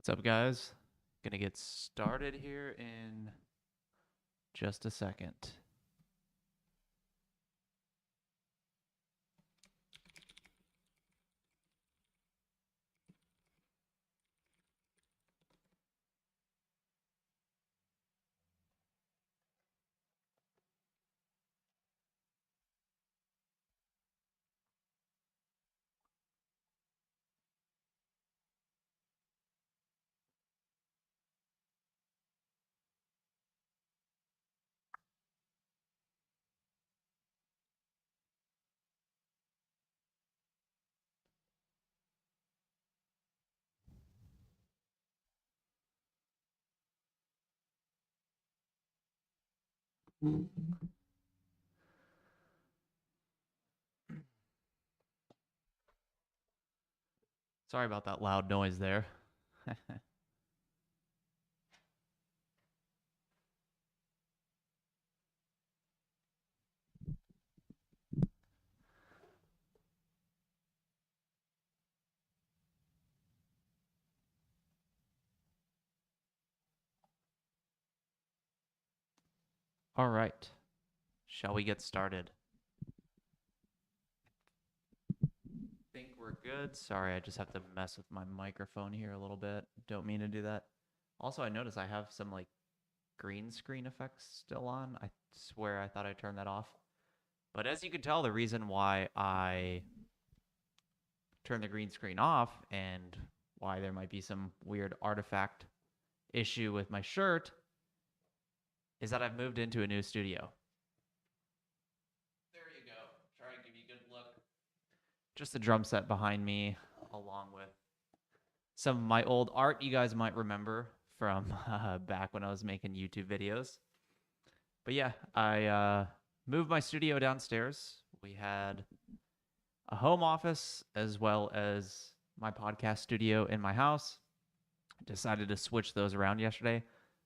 What's up, guys? Gonna get started here in just a second. Sorry about that loud noise there. All right. Shall we get started? Think we're good. Sorry, I just have to mess with my microphone here a little bit. Don't mean to do that. Also, I noticed I have some like green screen effects still on. I swear I thought I turned that off. But as you can tell, the reason why I turned the green screen off and why there might be some weird artifact issue with my shirt is that I've moved into a new studio. There you go. Try and give you a good look. Just the drum set behind me, along with some of my old art you guys might remember from back when I was making YouTube videos. But yeah, I moved my studio downstairs. We had a home office as well as my podcast studio in my house. Decided to switch those around yesterday.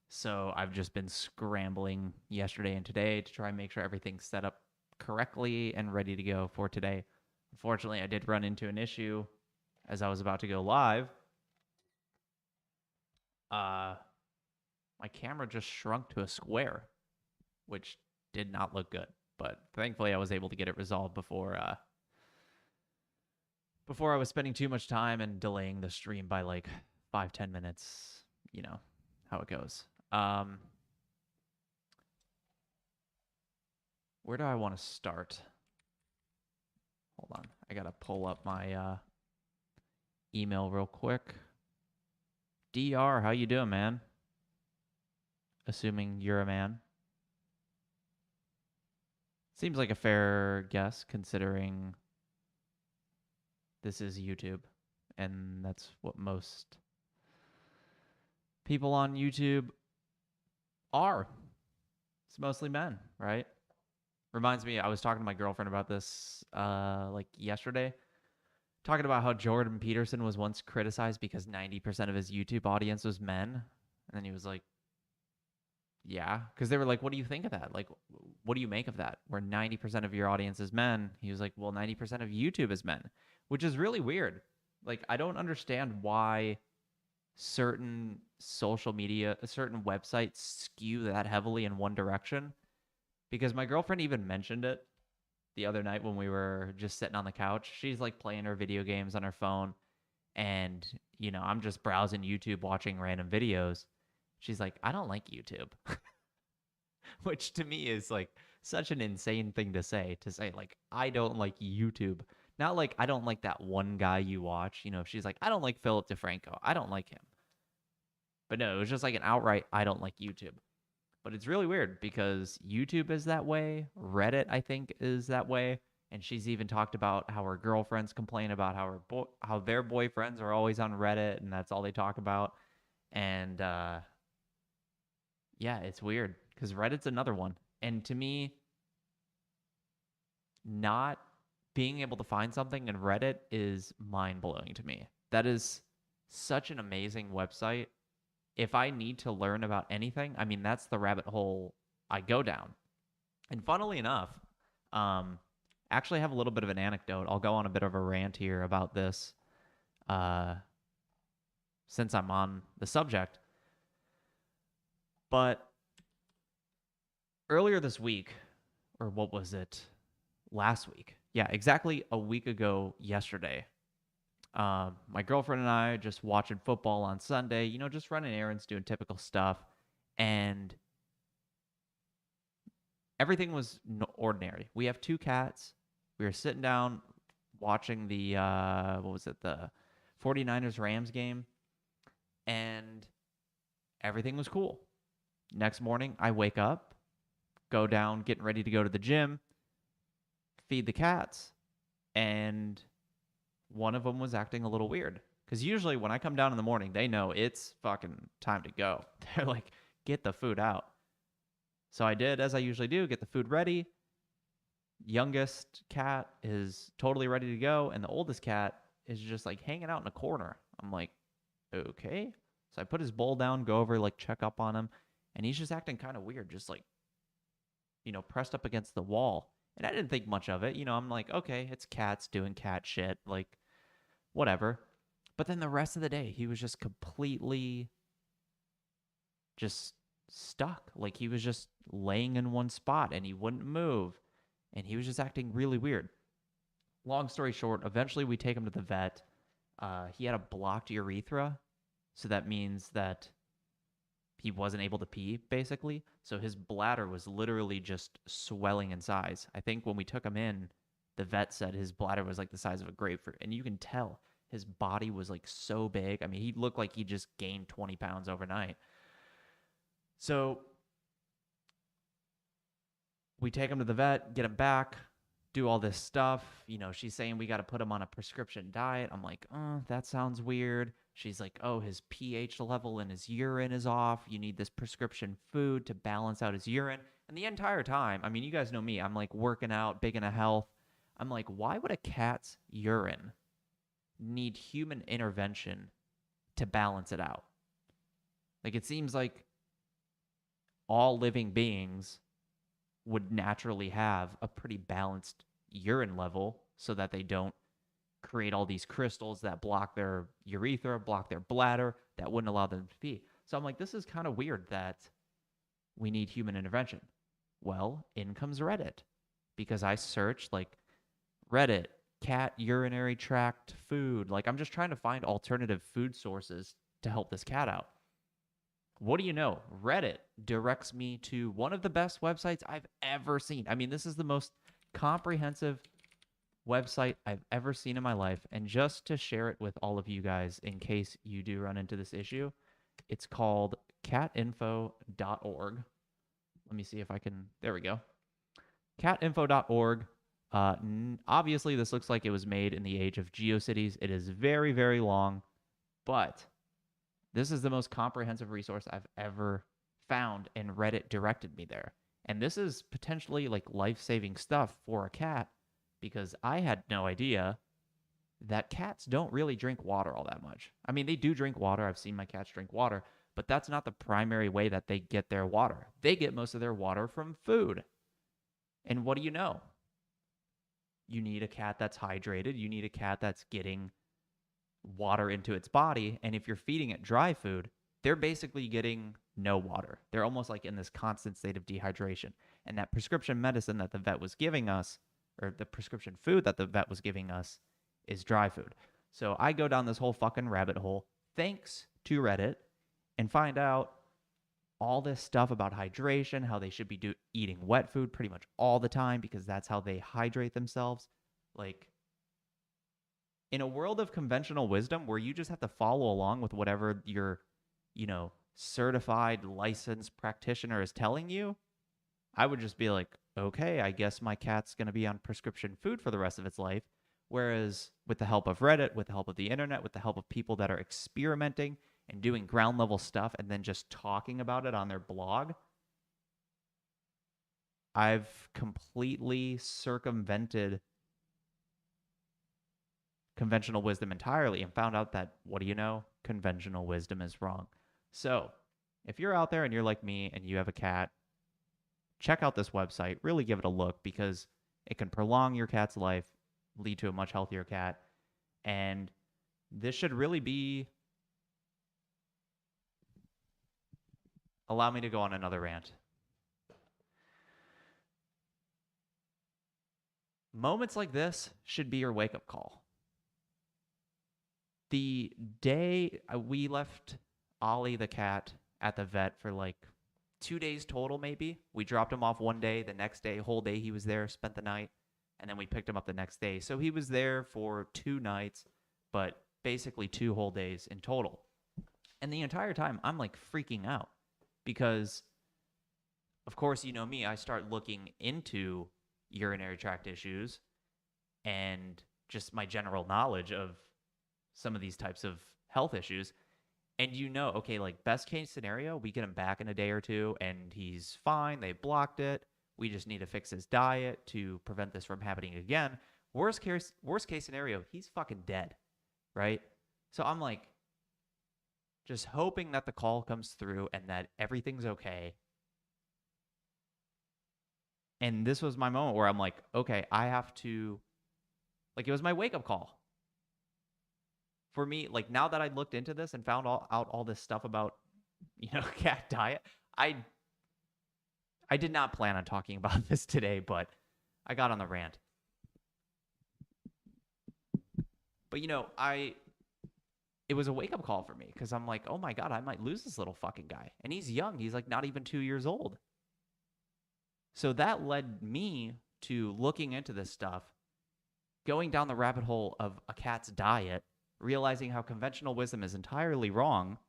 So I've just been scrambling yesterday and today to try and make sure everything's set up correctly and ready to go for today. Unfortunately, I did run into an issue as I was about to go live. My camera just shrunk to a square, which did not look good. But thankfully, I was able to get it resolved before I was spending too much time and delaying the stream by like 5-10 minutes. You know how it goes. Where do I want to start? Hold on. I got to pull up my email real quick. DR, how you doing, man? Assuming you're a man. Seems like a fair guess considering this is YouTube and that's what most people on YouTube are. It's mostly men, right? Reminds me, I was talking to my girlfriend about this like yesterday, talking about how Jordan Peterson was once criticized because 90% of his YouTube audience was men. And then he was like, yeah, because they were like, what do you think of that? Like, what do you make of that? Where 90% of your audience is men. He was like, well, 90% of YouTube is men, which is really weird. Like, I don't understand why certain social media, certain websites skew that heavily in one direction. Because my girlfriend even mentioned it the other night when we were just sitting on the couch. She's like playing her video games on her phone. And, I'm just browsing YouTube, watching random videos. She's like, I don't like YouTube. Which to me is like such an insane thing to say, like, I don't like YouTube. Not like I don't like that one guy you watch. She's like, I don't like Philip DeFranco. I don't like him. But no, it was just like an outright, I don't like YouTube. But it's really weird because YouTube is that way. Reddit, I think, is that way. And she's even talked about how her girlfriends complain about how their boyfriends are always on Reddit and that's all they talk about. And yeah, it's weird because Reddit's another one. And to me, not being able to find something in Reddit is mind blowing to me. That is such an amazing website. If I need to learn about anything, I mean, that's the rabbit hole I go down. And funnily enough, actually have a little bit of an anecdote. I'll go on a bit of a rant here about this. Uh, since I'm on the subject. But earlier this week, or what was it? Last week. Yeah, exactly a week ago yesterday. My girlfriend and I just watching football on Sunday, just running errands, doing typical stuff. And everything was ordinary. We have two cats. We were sitting down watching the, what was it, the 49ers Rams game. And everything was cool. Next morning, I wake up, go down, getting ready to go to the gym, feed the cats, and one of them was acting a little weird. Because usually when I come down in the morning, they know it's fucking time to go. They're like, get the food out. So I did, as I usually do, get the food ready. Youngest cat is totally ready to go, and the oldest cat is just like hanging out in a corner. I'm like, okay. So I put his bowl down, go over, like check up on him, and he's just acting kind of weird, just like, pressed up against the wall. And I didn't think much of it. I'm like, okay, it's cats doing cat shit, like whatever. But then the rest of the day, he was just completely just stuck. Like he was just laying in one spot and he wouldn't move. And he was just acting really weird. Long story short, eventually we take him to the vet. He had a blocked urethra. So that means that he wasn't able to pee, basically. So his bladder was literally just swelling in size. I think when we took him in, the vet said his bladder was like the size of a grapefruit. And you can tell his body was like so big. I mean, he looked like he just gained 20 pounds overnight. So we take him to the vet, get him back, do all this stuff. She's saying we got to put him on a prescription diet. I'm like, that sounds weird. She's like, oh, his pH level in his urine is off. You need this prescription food to balance out his urine. And the entire time, I mean, you guys know me. I'm like working out, big into health. I'm like, why would a cat's urine need human intervention to balance it out? Like, it seems like all living beings would naturally have a pretty balanced urine level so that they don't create all these crystals that block their urethra, block their bladder, that wouldn't allow them to pee. So I'm like, this is kind of weird that we need human intervention. Well, in comes Reddit, because I searched like Reddit, cat urinary tract food. Like I'm just trying to find alternative food sources to help this cat out. What do you know? Reddit directs me to one of the best websites I've ever seen. I mean, this is the most comprehensive website I've ever seen in my life. And just to share it with all of you guys in case you do run into this issue, it's called catinfo.org. Let me see if I can. There we go. Catinfo.org. Obviously, this looks like it was made in the age of GeoCities. It is very, very long, but this is the most comprehensive resource I've ever found, and Reddit directed me there. And this is potentially like life-saving stuff for a cat, because I had no idea that cats don't really drink water all that much. I mean, they do drink water. I've seen my cats drink water, but that's not the primary way that they get their water. They get most of their water from food. And what do you know? You need a cat that's hydrated. You need a cat that's getting water into its body. And if you're feeding it dry food, they're basically getting no water. They're almost like in this constant state of dehydration. And that prescription medicine that the vet was giving us, or the prescription food that the vet was giving us, is dry food. So I go down this whole fucking rabbit hole, thanks to Reddit, and find out all this stuff about hydration, how they should be eating wet food pretty much all the time because that's how they hydrate themselves. Like, in a world of conventional wisdom where you just have to follow along with whatever your, certified licensed practitioner is telling you, I would just be like, okay, I guess my cat's going to be on prescription food for the rest of its life. Whereas with the help of Reddit, with the help of the internet, with the help of people that are experimenting and doing ground level stuff and then just talking about it on their blog, I've completely circumvented conventional wisdom entirely and found out that, what do you know? Conventional wisdom is wrong. So if you're out there and you're like me and you have a cat, check out this website. Really give it a look, because it can prolong your cat's life, lead to a much healthier cat. And this should really be Allow me to go on another rant. Moments like this should be your wake up call. The day we left Ollie the cat at the vet for like 2 days total, maybe. We dropped him off one day. The next day, whole day, he was there, spent the night, and then we picked him up the next day. So he was there for 2 nights, but basically 2 whole days in total. And the entire time, I'm like freaking out because, of course, you know me, I start looking into urinary tract issues and just my general knowledge of some of these types of health issues. And you know, okay, like best case scenario, we get him back in a day or two and he's fine. They blocked it. We just need to fix his diet to prevent this from happening again. Worst case scenario, he's fucking dead, right? So I'm like just hoping that the call comes through and that everything's okay. And this was my moment where I'm like, okay, I have to, like, it was my wake up call. For me, like now that I looked into this and found out all this stuff about, cat diet, I did not plan on talking about this today, but I got on the rant. But it was a wake up call for me because I'm like, oh my God, I might lose this little fucking guy. And he's young. He's like not even 2 years old. So that led me to looking into this stuff, going down the rabbit hole of a cat's diet, realizing how conventional wisdom is entirely wrong.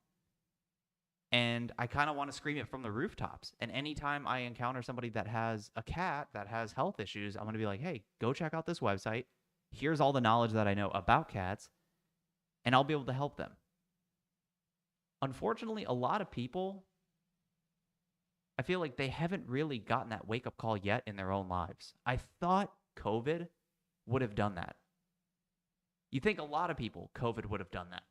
And I kind of want to scream it from the rooftops. And anytime I encounter somebody that has a cat that has health issues, I'm going to be like, hey, go check out this website. Here's all the knowledge that I know about cats, and I'll be able to help them. Unfortunately, a lot of people, I feel like they haven't really gotten that wake-up call yet in their own lives. I thought COVID would have done that. You think a lot of people, COVID would have done that.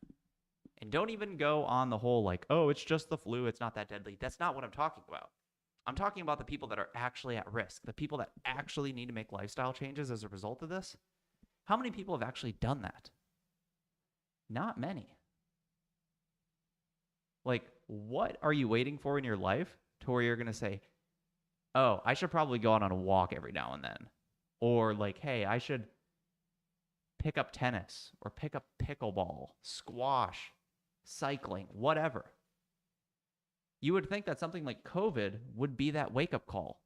And don't even go on the whole like, oh, it's just the flu, it's not that deadly. That's not what I'm talking about. I'm talking about the people that are actually at risk, the people that actually need to make lifestyle changes as a result of this. How many people have actually done that? Not many. Like, what are you waiting for in your life to where you're going to say, oh, I should probably go out on a walk every now and then? Or like, hey, I should pick up tennis or pick up pickleball, squash, cycling, whatever. You would think that something like COVID would be that wake-up call.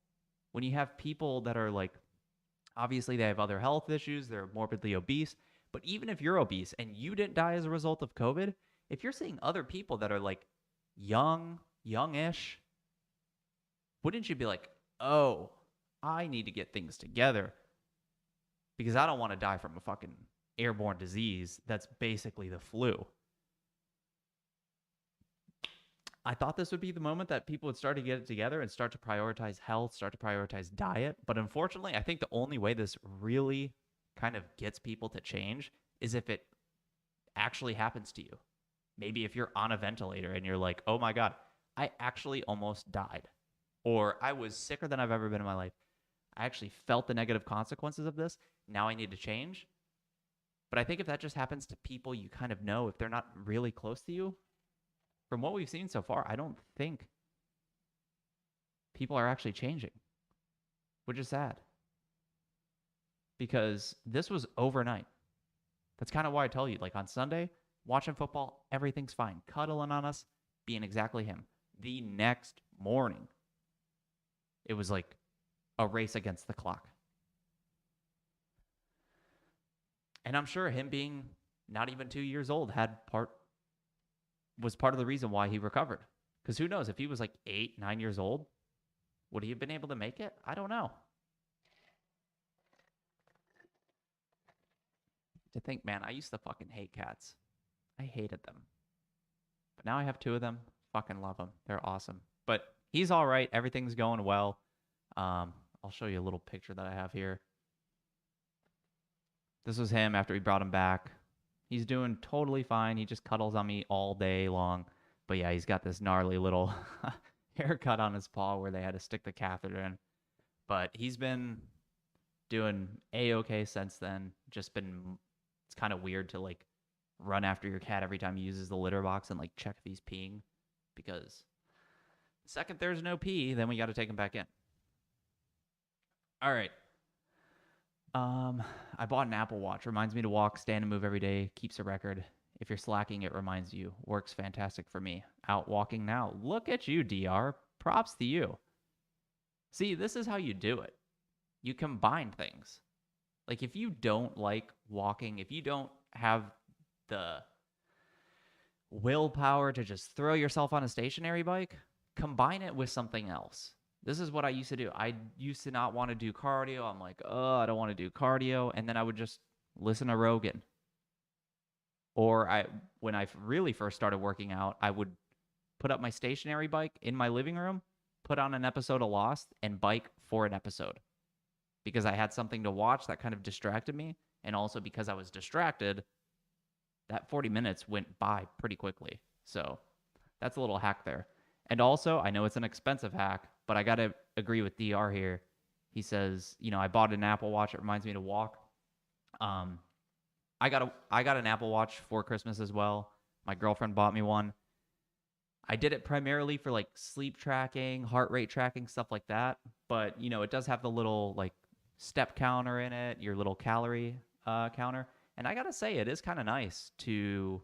When you have people that are like, obviously they have other health issues, they're morbidly obese, but even if you're obese and you didn't die as a result of COVID, if you're seeing other people that are like youngish, wouldn't you be like, oh, I need to get things together because I don't want to die from a fucking airborne disease that's basically the flu. I thought this would be the moment that people would start to get it together and start to prioritize health, start to prioritize diet. But unfortunately, I think the only way this really kind of gets people to change is if it actually happens to you. Maybe if you're on a ventilator and you're like, oh my God, I actually almost died. Or I was sicker than I've ever been in my life. I actually felt the negative consequences of this. Now I need to change. But I think if that just happens to people you kind of know, if they're not really close to you, from what we've seen so far, I don't think people are actually changing, which is sad. Because this was overnight. That's kind of why I tell you, like on Sunday, watching football, everything's fine. Cuddling on us, being exactly him. The next morning, it was like a race against the clock. And I'm sure him being not even 2 years old was part of the reason why he recovered. Because who knows, if he was like 8, 9 years old, would he have been able to make it? I don't know. To think, man, I used to fucking hate cats. I hated them. But now I have 2 of them. Fucking love them. They're awesome. But he's all right. Everything's going well. I'll show you a little picture that I have here. This was him after we brought him back. He's doing totally fine. He just cuddles on me all day long. But yeah, he's got this gnarly little haircut on his paw where they had to stick the catheter in. But he's been doing A-okay since then. Just been, it's kind of weird to like run after your cat every time he uses the litter box and like check if he's peeing because Second there's no pee, then we got to take him back in. All right. I bought an Apple Watch. Reminds me to walk, stand, and move every day. Keeps a record. If you're slacking, it reminds you. Works fantastic for me. Out walking now. Look at you, DR. Props to you. See, this is how you do it. You combine things. Like if you don't like walking, if you don't have the willpower to just throw yourself on a stationary bike, combine it with something else. This is what I used to do. I used to not want to do cardio. I'm like, oh, I don't want to do cardio. And then I would just listen to Rogan. Or when I really first started working out, I would put up my stationary bike in my living room, put on an episode of Lost, and bike for an episode. Because I had something to watch that kind of distracted me. And also because I was distracted, that 40 minutes went by pretty quickly. So that's a little hack there. And also, I know it's an expensive hack, but I got to agree with DR here. He says, I bought an Apple Watch. It reminds me to walk. I got an Apple Watch for Christmas as well. My girlfriend bought me one. I did it primarily for like sleep tracking, heart rate tracking, stuff like that. But, it does have the little like step counter in it, your little calorie counter. And I got to say, it is kind of nice to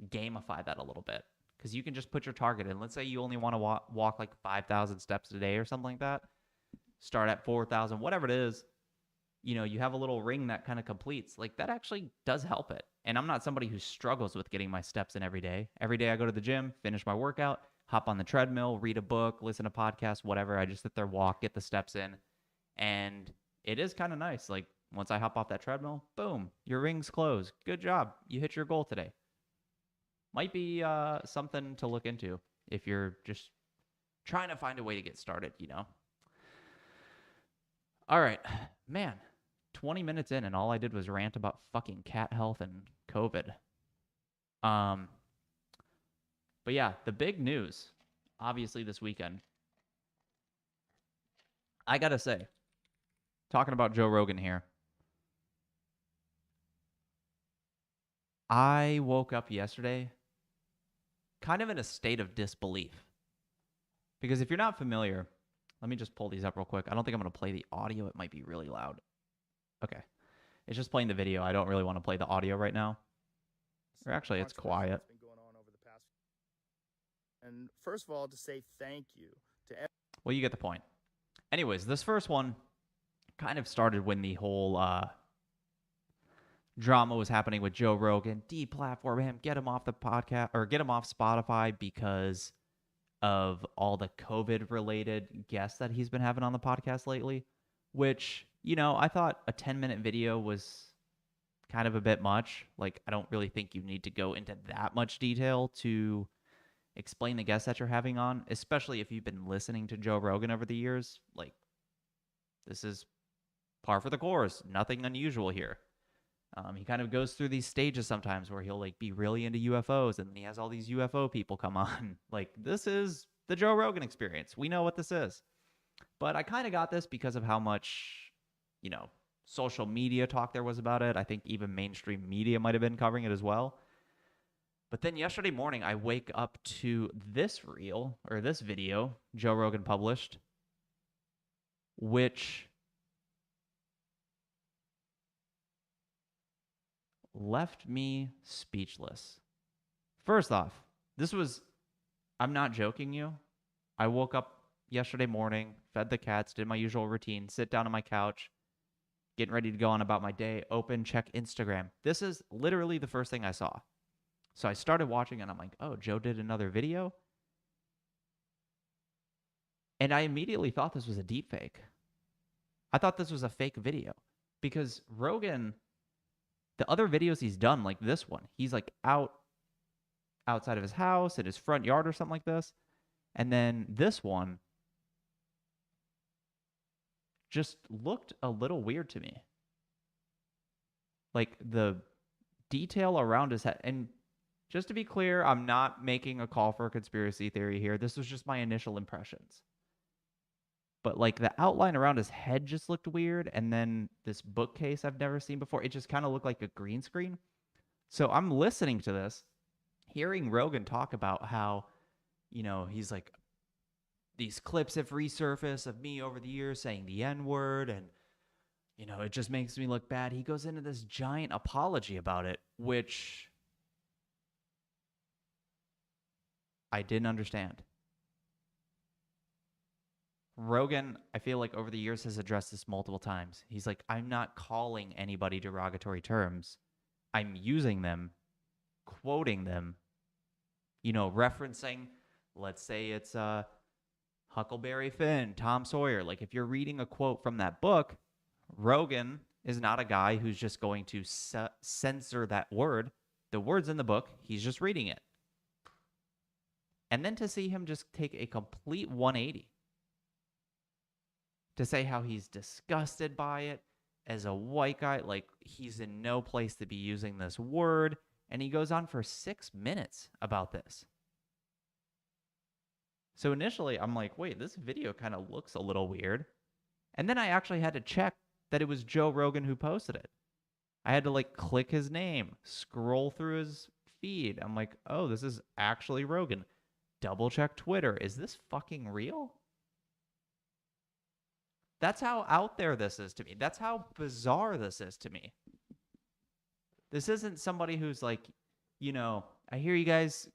gamify that a little bit. Because you can just put your target in. Let's say you only want to walk like 5,000 steps a day or something like that. Start at 4,000, whatever it is. You have a little ring that kind of completes. Like that actually does help it. And I'm not somebody who struggles with getting my steps in every day. Every day I go to the gym, finish my workout, hop on the treadmill, read a book, listen to podcasts, whatever. I just sit there, walk, get the steps in. And it is kind of nice. Like once I hop off that treadmill, boom, your ring's closed. Good job. You hit your goal today. Might be something to look into if you're just trying to find a way to get started, All right, man, 20 minutes in and all I did was rant about fucking cat health and COVID. But yeah, the big news, obviously this weekend, I gotta say, talking about Joe Rogan here, I woke up yesterday kind of in a state of disbelief. Because if you're not familiar, let me just pull these up real quick. I don't think I'm going to play the audio. It might be really loud. Okay. It's just playing the video. I don't really want to play the audio right now. Or actually, it's quiet. Been going on over the past. And first of all, to say thank you to well, you get the point. Anyways, this first one kind of started when the whole drama was happening with Joe Rogan. Deplatform him, get him off the podcast, or get him off Spotify because of all the COVID-related guests that he's been having on the podcast lately, which, I thought a 10-minute video was kind of a bit much. Like, I don't really think you need to go into that much detail to explain the guests that you're having on, especially if you've been listening to Joe Rogan over the years. Like, this is par for the course. Nothing unusual here. He kind of goes through these stages sometimes where he'll like be really into UFOs and then he has all these UFO people come on. Like, this is the Joe Rogan experience. We know what this is. But I kind of got this because of how much, social media talk there was about it. I think even mainstream media might have been covering it as well. But then yesterday morning, I wake up to this video Joe Rogan published, which left me speechless. First off, I'm not joking you. I woke up yesterday morning, fed the cats, did my usual routine, sit down on my couch, getting ready to go on about my day, open, check Instagram. This is literally the first thing I saw. So I started watching and I'm like, oh, Joe did another video? And I immediately thought this was a deep fake. I thought this was a fake video because Rogan, the other videos he's done, like this one, he's like outside of his house in his front yard or something like this. And then this one just looked a little weird to me. Like the detail around his head. And just to be clear, I'm not making a call for a conspiracy theory here. This was just my initial impressions. But like the outline around his head just looked weird. And then this bookcase I've never seen before, it just kind of looked like a green screen. So I'm listening to this, hearing Rogan talk about how, he's like these clips have resurfaced of me over the years saying the N-word, and it just makes me look bad. He goes into this giant apology about it, which I didn't understand. Rogan, I feel like over the years has addressed this multiple times. He's like, I'm not calling anybody derogatory terms. I'm using them, quoting them, referencing, let's say it's Huckleberry Finn, Tom Sawyer. Like if you're reading a quote from that book, Rogan is not a guy who's just going to censor that word. The word's in the book. He's just reading it. And then to see him just take a complete 180 to say how he's disgusted by it as a white guy, like he's in no place to be using this word. And he goes on for 6 minutes about this. So initially, I'm like, wait, this video kind of looks a little weird. And then I actually had to check that it was Joe Rogan who posted it. I had to click his name, scroll through his feed. I'm like, oh, this is actually Rogan. Double check Twitter. Is this fucking real? That's how out there this is to me. That's how bizarre this is to me. This isn't somebody who's like, I hear you guys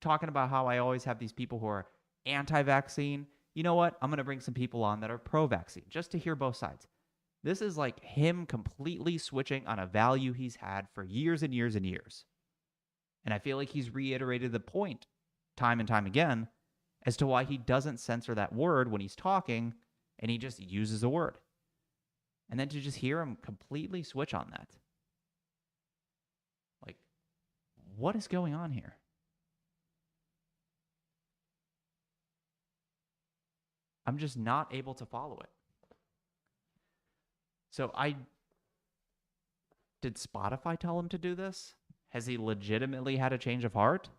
talking about how I always have these people who are anti-vaccine. You know what? I'm going to bring some people on that are pro-vaccine just to hear both sides. This is like him completely switching on a value he's had for years and years and years. And I feel like he's reiterated the point time and time again as to why he doesn't censor that word when he's talking and he just uses a word. And then to just hear him completely switch on that. Like, what is going on here? I'm just not able to follow it. So did Spotify tell him to do this? Has he legitimately had a change of heart?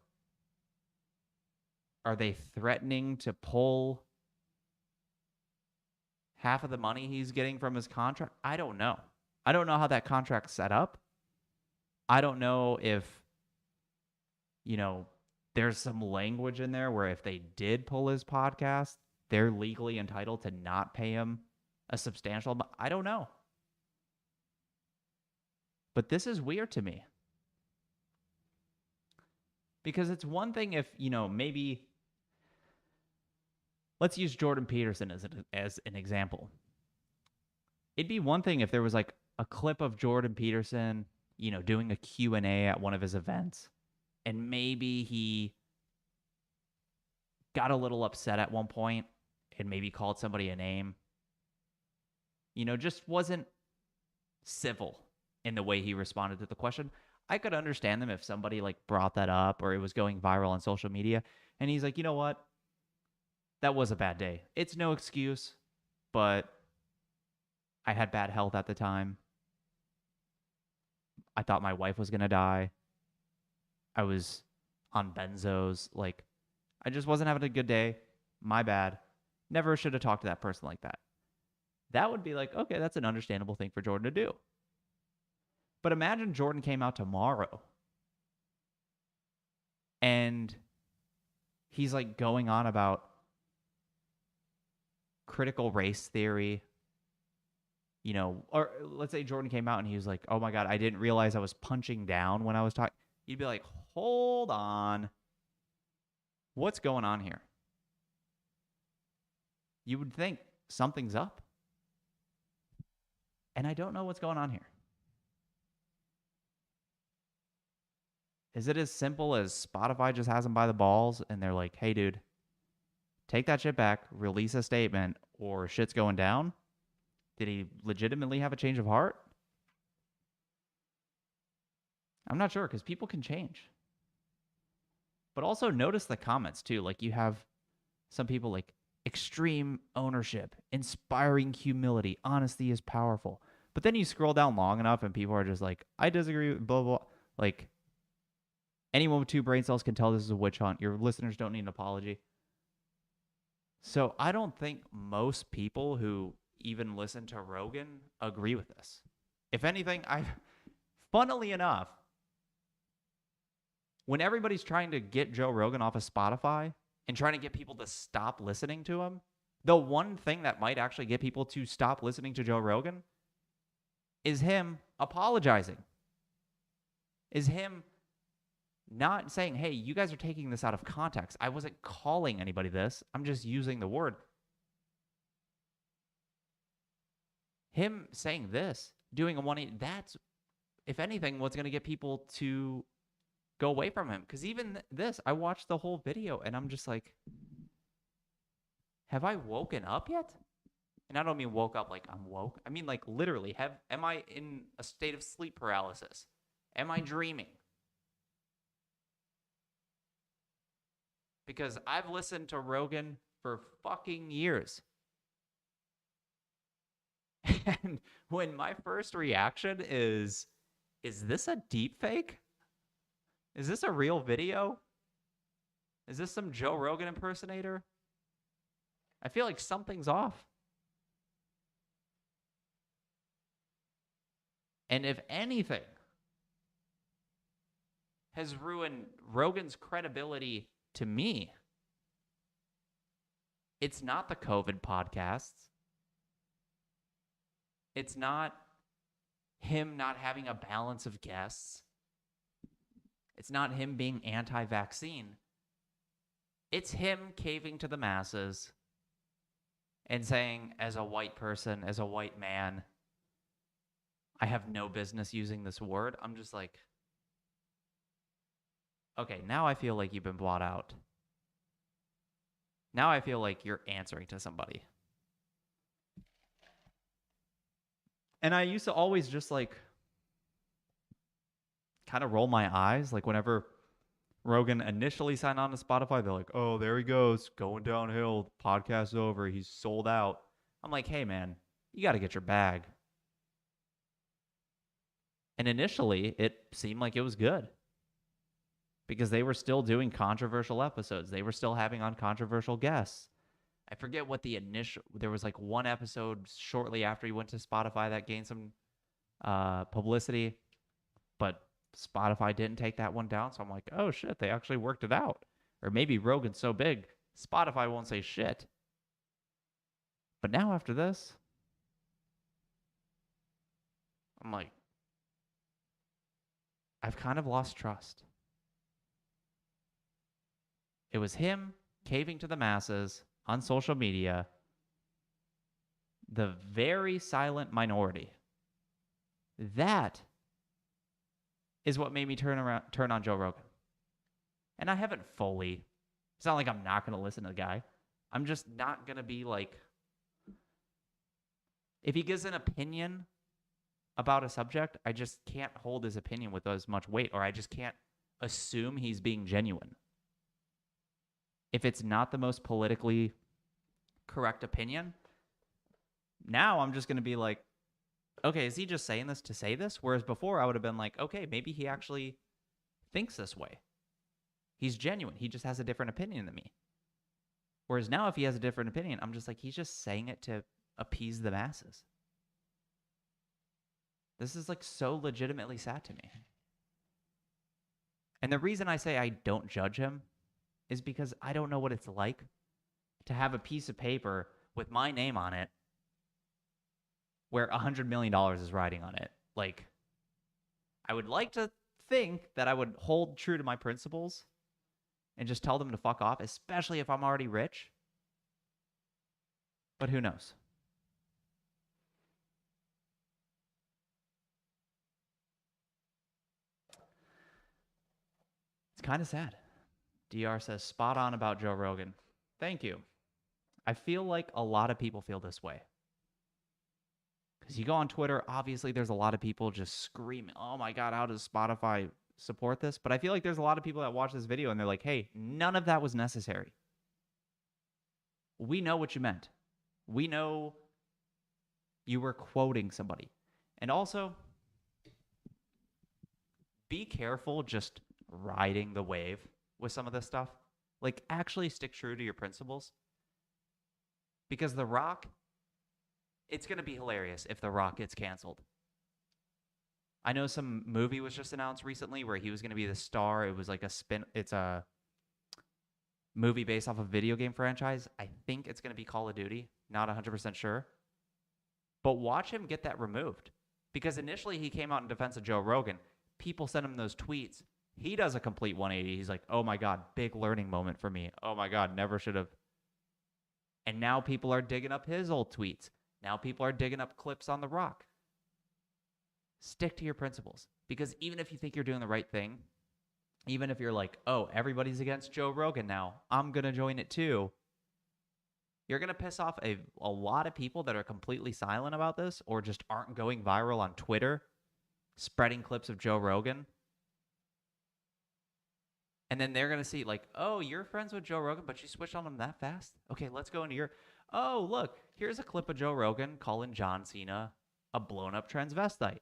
Are they threatening to pull half of the money he's getting from his contract? I don't know. I don't know how that contract's set up. I don't know if, there's some language in there where if they did pull his podcast, they're legally entitled to not pay him a substantial amount. I don't know. But this is weird to me. Because it's one thing if, maybe let's use Jordan Peterson as an example. It'd be one thing if there was a clip of Jordan Peterson, doing a Q&A at one of his events, and maybe he got a little upset at one point and maybe called somebody a name. Just wasn't civil in the way he responded to the question. I could understand them if somebody brought that up or it was going viral on social media and he's like, you know what? That was a bad day. It's no excuse, but I had bad health at the time. I thought my wife was going to die. I was on benzos. I just wasn't having a good day. My bad. Never should have talked to that person like that. That would be okay, that's an understandable thing for Jordan to do. But imagine Jordan came out tomorrow and he's going on about critical race theory, or let's say Jordan came out and he was like, oh my God, I didn't realize I was punching down when I was talking. You'd be like, hold on. What's going on here? You would think something's up. And I don't know what's going on here. Is it as simple as Spotify just has him by the balls and they're like, hey, dude, take that shit back, release a statement, or shit's going down? Did he legitimately have a change of heart? I'm not sure because people can change. But also notice the comments too. You have some people extreme ownership, inspiring humility, honesty is powerful. But then you scroll down long enough and people are just like, I disagree with blah, blah. Anyone with 2 brain cells can tell this is a witch hunt. Your listeners don't need an apology. So I don't think most people who even listen to Rogan agree with this. If anything, funnily enough, when everybody's trying to get Joe Rogan off of Spotify and trying to get people to stop listening to him, the one thing that might actually get people to stop listening to Joe Rogan is him apologizing. Is him not saying, hey, you guys are taking this out of context. I wasn't calling anybody this. I'm just using the word. Him saying this, doing a 180, that's, if anything, what's going to get people to go away from him. Because even this, I watched the whole video and I'm just like, have I woken up yet? And I don't mean woke up like I'm woke. I mean like literally, am I in a state of sleep paralysis? Am I dreaming? Because I've listened to Rogan for fucking years. And when my first reaction is this a deep fake? Is this a real video? Is this some Joe Rogan impersonator? I feel like something's off. And if anything has ruined Rogan's credibility to me, it's not the COVID podcasts. It's not him not having a balance of guests. It's not him being anti-vaccine. It's him caving to the masses and saying, as a white person, as a white man, I have no business using this word. I'm just like, okay, now I feel like you've been bought out. Now I feel like you're answering to somebody. And I used to always just like kind of roll my eyes. Like whenever Rogan initially signed on to Spotify, they're like, oh, there he goes, going downhill. Podcast's over. He's sold out. I'm like, hey, man, you got to get your bag. And initially, it seemed like it was good because they were still doing controversial episodes. They were still having on controversial guests. I forget what the initial, there was like one episode shortly after he went to Spotify that gained some publicity, but Spotify didn't take that one down. So I'm like, oh shit, they actually worked it out. Or maybe Rogan's so big, Spotify won't say shit. But now after this, I'm like, I've kind of lost trust. It was him caving to the masses on social media, the very silent minority. That is what made me turn on Joe Rogan. And I haven't fully. It's not like I'm not going to listen to the guy. I'm just not going to be like, if he gives an opinion about a subject, I just can't hold his opinion with as much weight, or I just can't assume he's being genuine. If it's not the most politically correct opinion, now I'm just going to be like, okay, is he just saying this to say this? Whereas before I would have been like, okay, maybe he actually thinks this way. He's genuine. He just has a different opinion than me. Whereas now if he has a different opinion, I'm just like, he's just saying it to appease the masses. This is like so legitimately sad to me. And the reason I say I don't judge him is because I don't know what it's like to have a piece of paper with my name on it where $100 million is riding on it. Like, I would like to think that I would hold true to my principles and just tell them to fuck off, especially if I'm already rich. But who knows? It's kind of sad. DR says, spot on about Joe Rogan. Thank you. I feel like a lot of people feel this way. Because you go on Twitter, obviously there's a lot of people just screaming, oh my God, how does Spotify support this? But I feel like there's a lot of people that watch this video and they're like, hey, none of that was necessary. We know what you meant. We know you were quoting somebody. And also, be careful just riding the wave with some of this stuff. Like, actually stick true to your principles. Because The Rock, it's going to be hilarious if The Rock gets canceled. I know some movie was just announced recently where he was going to be the star. It was like it's a movie based off a video game franchise. I think it's going to be Call of Duty. Not 100% sure. But watch him get that removed. Because initially he came out in defense of Joe Rogan. People sent him those tweets. He does a complete 180. He's like, oh my God, big learning moment for me. Oh my God, never should have. And now people are digging up his old tweets. Now people are digging up clips on The Rock. Stick to your principles. Because even if you think you're doing the right thing, even if you're like, oh, everybody's against Joe Rogan now, I'm going to join it too, you're going to piss off a lot of people that are completely silent about this or just aren't going viral on Twitter, spreading clips of Joe Rogan. And then they're going to see like, oh, you're friends with Joe Rogan, but you switched on him that fast? Okay, let's go into your, oh, look, here's a clip of Joe Rogan calling John Cena a blown-up transvestite.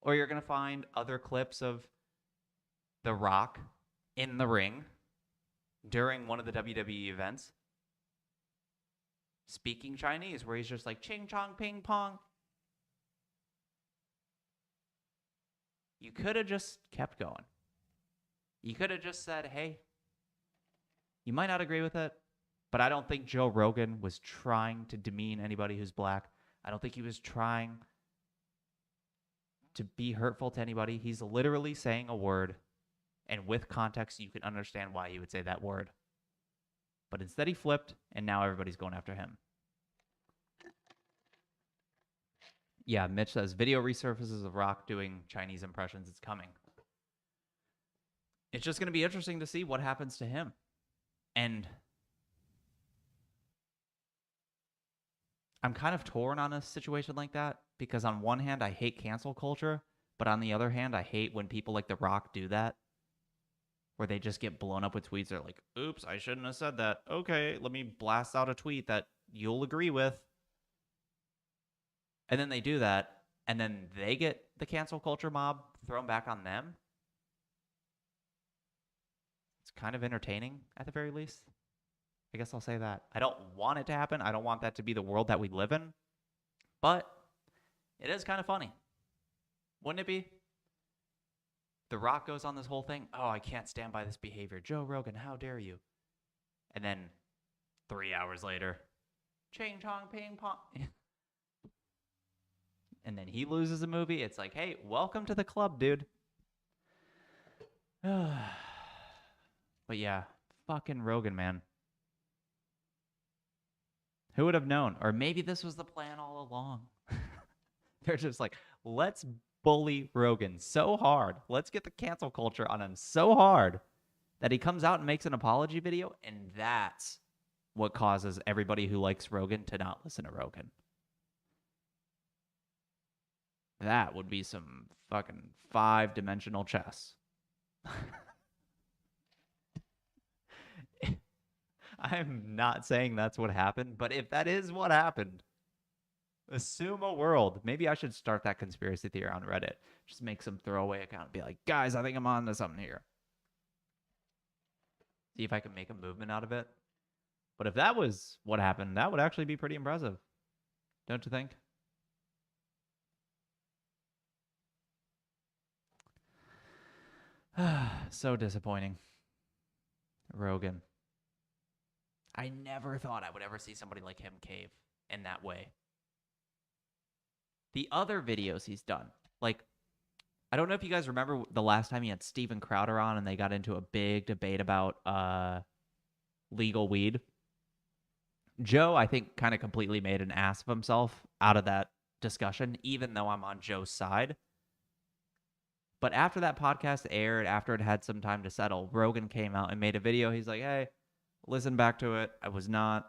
Or you're going to find other clips of The Rock in the ring during one of the WWE events speaking Chinese, where he's just like, ching chong ping pong. You could have just kept going. You could have just said, hey, you might not agree with it, but I don't think Joe Rogan was trying to demean anybody who's black. I don't think he was trying to be hurtful to anybody. He's literally saying a word, and with context, you can understand why he would say that word. But instead he flipped, and now everybody's going after him. Yeah, Mitch says, video resurfaces of Rock doing Chinese impressions. It's coming. It's just going to be interesting to see what happens to him. And I'm kind of torn on a situation like that because on one hand, I hate cancel culture, but on the other hand, I hate when people like The Rock do that, where they just get blown up with tweets. They're like, oops, I shouldn't have said that. Okay, let me blast out a tweet that you'll agree with. And then they do that, and then they get the cancel culture mob thrown back on them. It's kind of entertaining at the very least. I guess I'll say that. I don't want it to happen. I don't want that to be the world that we live in. But it is kind of funny. Wouldn't it be? The Rock goes on this whole thing. Oh, I can't stand by this behavior. Joe Rogan, how dare you? And then 3 hours later, ching chong ping pong. And then he loses a movie. It's like, hey, welcome to the club, dude. But yeah, fucking Rogan, man. Who would have known? Or maybe this was the plan all along. They're just like, let's bully Rogan so hard. Let's get the cancel culture on him so hard that he comes out and makes an apology video, and that's what causes everybody who likes Rogan to not listen to Rogan. That would be some fucking 5-dimensional chess. I'm not saying that's what happened, but if that is what happened, assume a world. Maybe I should start that conspiracy theory on Reddit. Just make some throwaway account and be like, guys, I think I'm on to something here. See if I can make a movement out of it. But if that was what happened, that would actually be pretty impressive. Don't you think? So disappointing. Rogan. I never thought I would ever see somebody like him cave in that way. The other videos he's done, like, I don't know if you guys remember the last time he had Steven Crowder on and they got into a big debate about legal weed. Joe, I think, kind of completely made an ass of himself out of that discussion, even though I'm on Joe's side. But after that podcast aired, after it had some time to settle, Rogan came out and made a video. He's like, hey, listen back to it. I was not,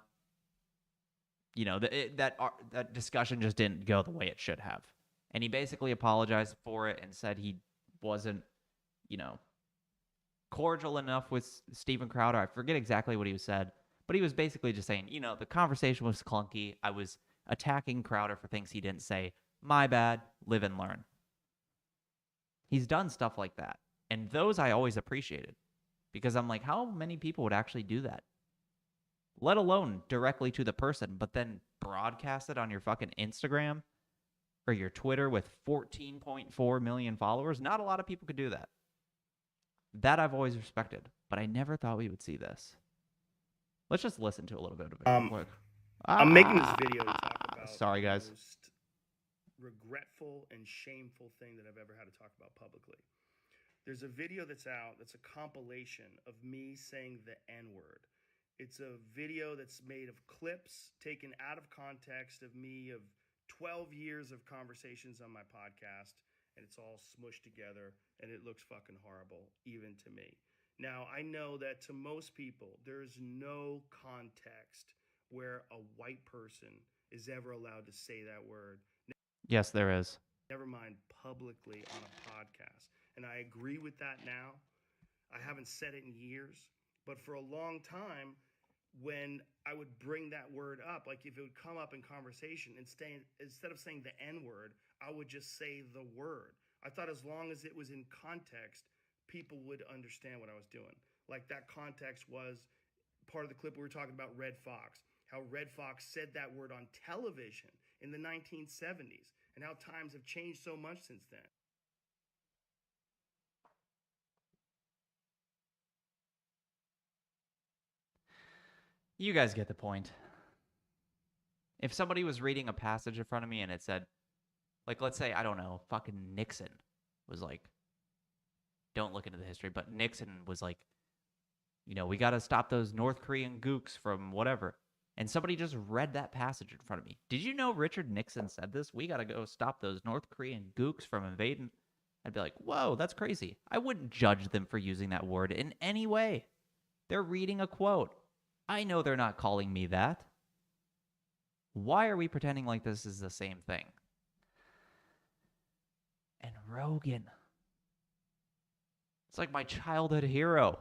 that discussion just didn't go the way it should have. And he basically apologized for it and said he wasn't, cordial enough with Steven Crowder. I forget exactly what he said, but he was basically just saying, the conversation was clunky. I was attacking Crowder for things he didn't say. My bad. Live and learn. He's done stuff like that. And those I always appreciated because I'm like, how many people would actually do that? Let alone directly to the person, but then broadcast it on your fucking Instagram or your Twitter with 14.4 million followers. Not a lot of people could do that. That I've always respected, but I never thought we would see this. Let's just listen to a little bit of it real quick. I'm making this video to talk about Sorry, the guys. most regretful and shameful thing that I've ever had to talk about publicly. There's a video that's out that's a compilation of me saying the N-word. It's a video that's made of clips taken out of context of me of 12 years of conversations on my podcast, and it's all smushed together, and it looks fucking horrible, even to me. Now, I know that to most people, there's no context where a white person is ever allowed to say that word. Yes, there is. Never mind publicly on a podcast. And I agree with that now. I haven't said it in years, but for a long time, when I would bring that word up, like if it would come up in conversation, instead of saying the N-word, I would just say the word. I thought as long as it was in context, people would understand what I was doing. Like that context was part of the clip we were talking about Red Fox, how Red Fox said that word on television in the 1970s, and how times have changed so much since then. You guys get the point. If somebody was reading a passage in front of me and it said, like, let's say, I don't know, fucking Nixon was like, don't look into the history, but Nixon was like, we got to stop those North Korean gooks from whatever. And somebody just read that passage in front of me. Did you know Richard Nixon said this? We got to go stop those North Korean gooks from invading. I'd be like, whoa, that's crazy. I wouldn't judge them for using that word in any way. They're reading a quote. I know they're not calling me that. Why are we pretending like this is the same thing? And Rogan. It's like my childhood hero.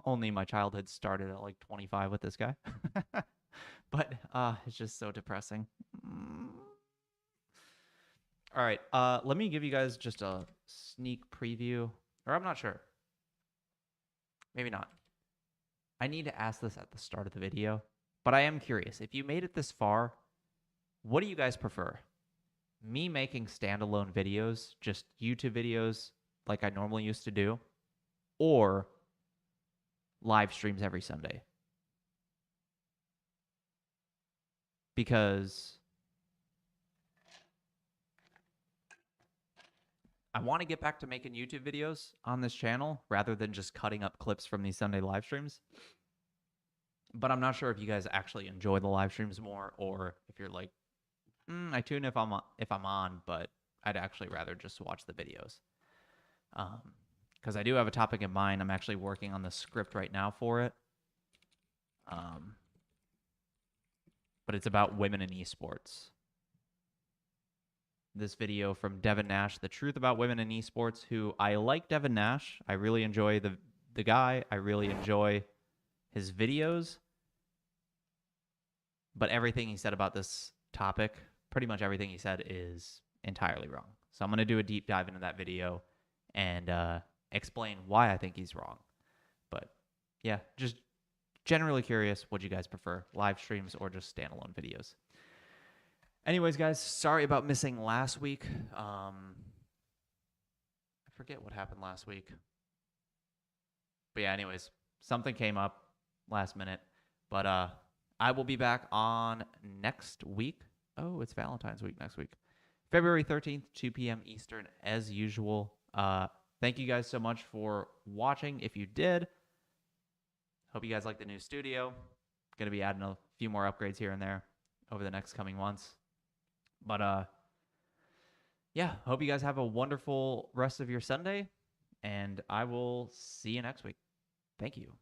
Only my childhood started at like 25 with this guy. But it's just so depressing. All right, let me give you guys just a sneak preview. Or I'm not sure. Maybe not. I need to ask this at the start of the video, but I am curious. If you made it this far, what do you guys prefer? Me making standalone videos, just YouTube videos like I normally used to do, or live streams every Sunday? Because I want to get back to making YouTube videos on this channel rather than just cutting up clips from these Sunday live streams. But I'm not sure if you guys actually enjoy the live streams more, or if you're like, I tune if I'm on, but I'd actually rather just watch the videos. Because I do have a topic in mind. I'm actually working on the script right now for it. But it's about women in esports. This video from Devin Nash, The Truth About Women in Esports, who I like Devin Nash. I really enjoy the guy. I really enjoy his videos. But everything he said about this topic, pretty much everything he said is entirely wrong. So I'm going to do a deep dive into that video and explain why I think he's wrong. But yeah, just generally curious what you guys prefer, live streams or just standalone videos. Anyways, guys, sorry about missing last week. I forget what happened last week. But yeah, anyways, something came up last minute. But I will be back on next week. Oh, it's Valentine's week next week. February 13th, 2 p.m. Eastern, as usual. Thank you guys so much for watching. If you did, hope you guys like the new studio. Going to be adding a few more upgrades here and there over the next coming months. But yeah, hope you guys have a wonderful rest of your Sunday, and I will see you next week. Thank you.